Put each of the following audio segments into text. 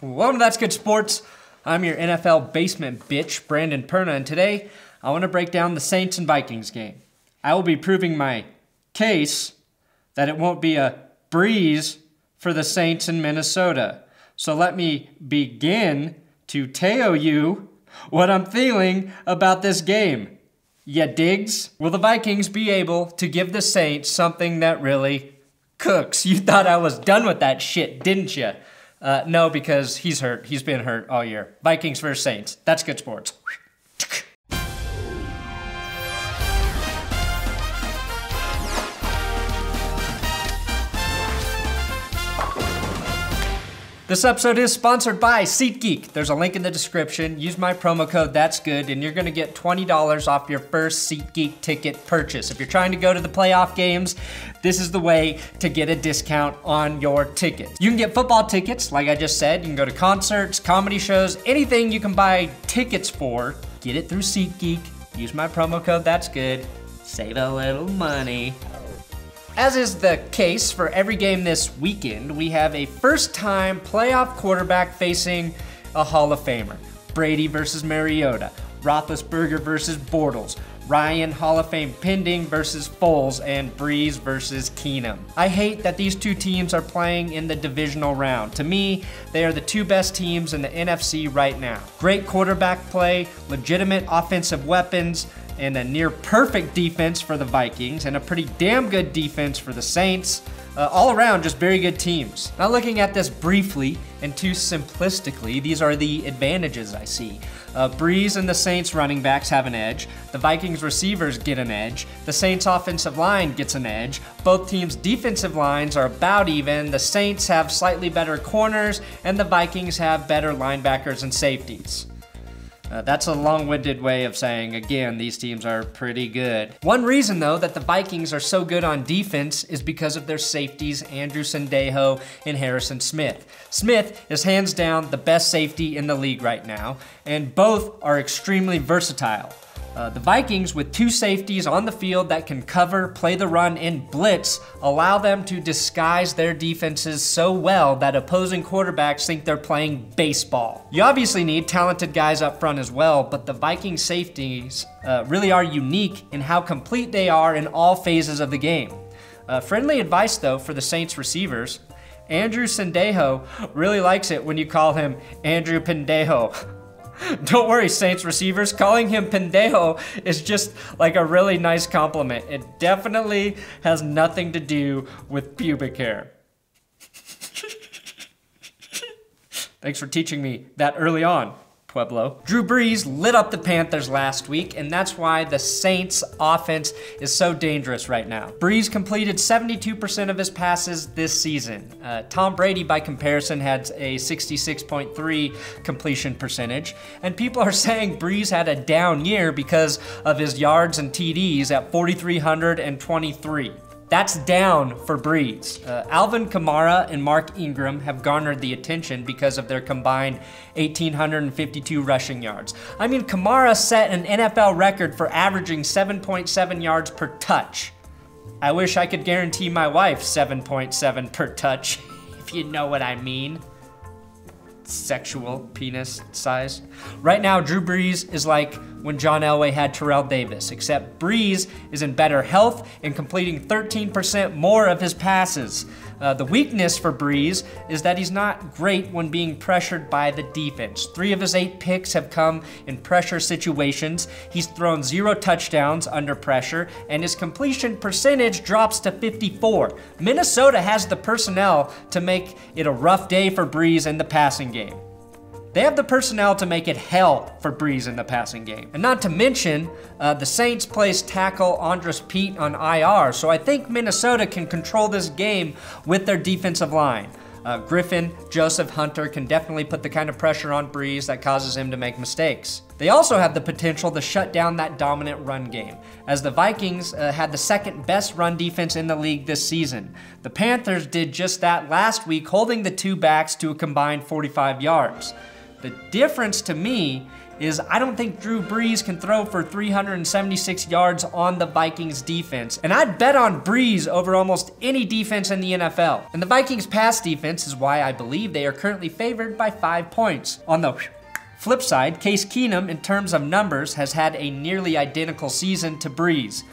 Welcome to That's Good Sports. I'm your NFL basement bitch, Brandon Perna, and today I want to break down the Saints and Vikings game. I will be proving my case that it won't be a breeze for the Saints in Minnesota. So let me begin to tell you what I'm feeling about this game. Ya digs? Will the Vikings be able to give the Saints something that really cooks? You thought I was done with that shit, didn't you? No, because he's hurt. He's been hurt all year. Vikings versus Saints. That's good sports. This episode is sponsored by SeatGeek. There's a link in the description. Use my promo code ThatsGood and you're gonna get $20 off your first SeatGeek ticket purchase. If you're trying to go to the playoff games, this is the way to get a discount on your tickets. You can get football tickets, like I just said. You can go to concerts, comedy shows, anything you can buy tickets for. Get it through SeatGeek. Use my promo code ThatsGood. Save a little money. As is the case for every game this weekend, we have a first-time playoff quarterback facing a Hall of Famer. Brady versus Mariota, Roethlisberger versus Bortles, Ryan Hall of Fame pending versus Foles, and Brees versus Keenum. I hate that these two teams are playing in the divisional round. To me, they are the two best teams in the NFC right now. Great quarterback play, legitimate offensive weapons, and a near perfect defense for the Vikings, and a pretty damn good defense for the Saints. All around, just very good teams. Now looking at this briefly and too simplistically, these are the advantages I see. Brees and the Saints running backs have an edge. The Vikings receivers get an edge. The Saints offensive line gets an edge. Both teams' defensive lines are about even. The Saints have slightly better corners, and the Vikings have better linebackers and safeties. That's a long-winded way of saying, again, these teams are pretty good. One reason, though, that the Vikings are so good on defense is because of their safeties, Andrew Sendejo and Harrison Smith. Smith is hands down the best safety in the league right now, and both are extremely versatile. The Vikings, with two safeties on the field that can cover, play the run, and blitz, allow them to disguise their defenses so well that opposing quarterbacks think they're playing baseball. You obviously need talented guys up front as well, but the Viking safeties really are unique in how complete they are in all phases of the game. Friendly advice, though, for the Saints receivers. Andrew Sendejo really likes it when you call him Andrew Pendejo. Don't worry, Saints receivers, calling him Pendejo is just like a really nice compliment. It definitely has nothing to do with pubic hair. Thanks for teaching me that early on, Pueblo. Drew Brees lit up the Panthers last week, and that's why the Saints offense is so dangerous right now. Brees completed 72% of his passes this season. Tom Brady, by comparison, had a 66.3 completion percentage, and people are saying Brees had a down year because of his yards and TDs at 4,323. That's down for Brees. Alvin, Kamara, and Mark Ingram have garnered the attention because of their combined 1,852 rushing yards. I mean, Kamara set an NFL record for averaging 7.7 yards per touch. I wish I could guarantee my wife 7.7 per touch, if you know what I mean. Sexual penis size. Right now, Drew Brees is like when John Elway had Terrell Davis, except Brees is in better health and completing 13% more of his passes. The weakness for Brees is that he's not great when being pressured by the defense. 3 of his 8 picks have come in pressure situations. He's thrown 0 touchdowns under pressure, and his completion percentage drops to 54. Minnesota has the personnel to make it a rough day for Brees in the passing game. They have the personnel to make it hell for Brees in the passing game. And not to mention, the Saints placed tackle Andres Pete on IR, so I think Minnesota can control this game with their defensive line. Griffin, Joseph, Hunter can definitely put the kind of pressure on Brees that causes him to make mistakes. They also have the potential to shut down that dominant run game, as the Vikings had the second best run defense in the league this season. The Panthers did just that last week, holding the two backs to a combined 45 yards. The difference to me is I don't think Drew Brees can throw for 376 yards on the Vikings defense. And I'd bet on Brees over almost any defense in the NFL. And the Vikings pass defense is why I believe they are currently favored by 5 points. On the flip side, Case Keenum, in terms of numbers, has had a nearly identical season to Brees.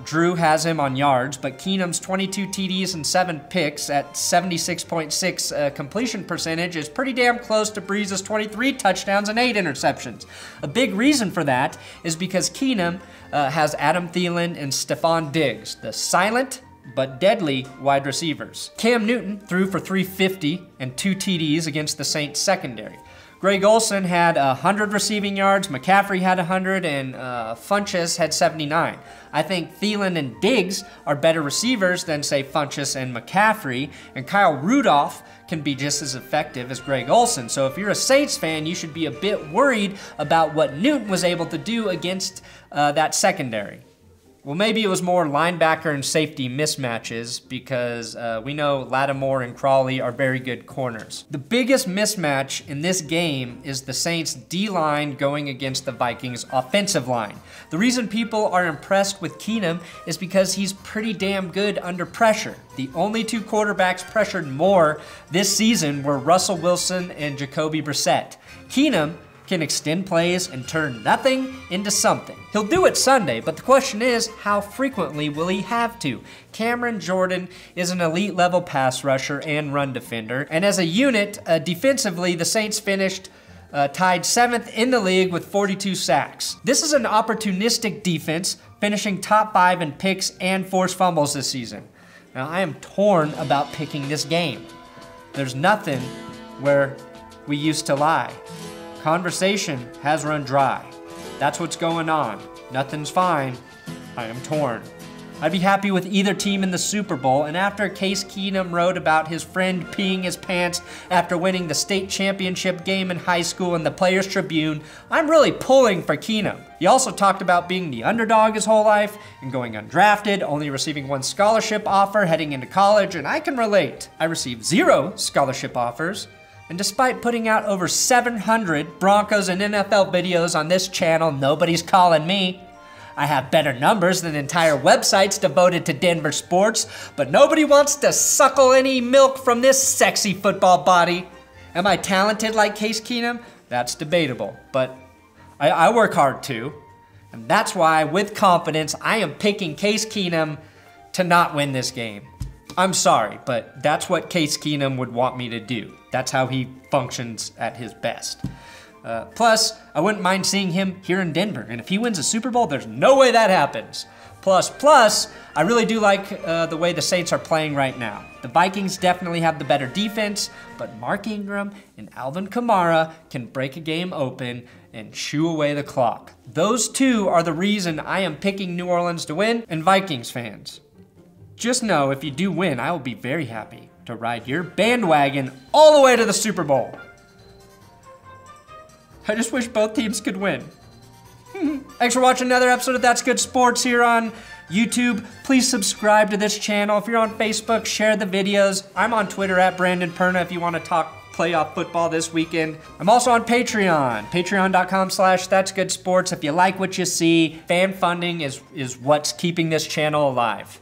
Drew has him on yards, but Keenum's 22 TDs and 7 picks at 76.6 completion percentage is pretty damn close to Brees' 23 touchdowns and 8 interceptions. A big reason for that is because Keenum has Adam Thielen and Stefon Diggs, the silent but deadly wide receivers. Cam Newton threw for 350 and 2 TDs against the Saints secondary. Greg Olsen had 100 receiving yards, McCaffrey had 100, and Funchess had 79. I think Thielen and Diggs are better receivers than, say, Funchess and McCaffrey, and Kyle Rudolph can be just as effective as Greg Olsen. So if you're a Saints fan, you should be a bit worried about what Newton was able to do against that secondary. Well, maybe it was more linebacker and safety mismatches because we know Lattimore and Crawley are very good corners. The biggest mismatch in this game is the Saints D-line going against the Vikings offensive line. The reason people are impressed with Keenum is because he's pretty damn good under pressure. The only 2 quarterbacks pressured more this season were Russell Wilson and Jacoby Brissett. Keenum can extend plays and turn nothing into something. He'll do it Sunday, but the question is, how frequently will he have to? Cameron Jordan is an elite level pass rusher and run defender, and as a unit, defensively, the Saints finished tied 7th in the league with 42 sacks. This is an opportunistic defense, finishing top 5 in picks and forced fumbles this season. Now, I am torn about picking this game. There's nothing where we used to lie. Conversation has run dry. That's what's going on. Nothing's fine. I am torn. I'd be happy with either team in the Super Bowl, and after Case Keenum wrote about his friend peeing his pants after winning the state championship game in high school in the Players Tribune, I'm really pulling for Keenum. He also talked about being the underdog his whole life and going undrafted, only receiving 1 scholarship offer heading into college, and I can relate. I received 0 scholarship offers. And despite putting out over 700 Broncos and NFL videos on this channel, nobody's calling me. I have better numbers than entire websites devoted to Denver sports, but nobody wants to suckle any milk from this sexy football body. Am I talented like Case Keenum? That's debatable, but I work hard too. And that's why, with confidence, I am picking Case Keenum to not win this game. I'm sorry, but that's what Case Keenum would want me to do. That's how he functions at his best. Plus, I wouldn't mind seeing him here in Denver. And if he wins a Super Bowl, there's no way that happens. Plus, I really do like the way the Saints are playing right now. The Vikings definitely have the better defense, but Mark Ingram and Alvin Kamara can break a game open and shoo away the clock. Those 2 are the reason I am picking New Orleans to win. And Vikings fans, just know if you do win, I will be very happy to ride your bandwagon all the way to the Super Bowl. I just wish both teams could win. Thanks for watching another episode of That's Good Sports here on YouTube. Please subscribe to this channel. If you're on Facebook, share the videos. I'm on Twitter at Brandon Perna if you want to talk playoff football this weekend. I'm also on Patreon, patreon.com/thatsgoodsports. If you like what you see, fan funding is what's keeping this channel alive.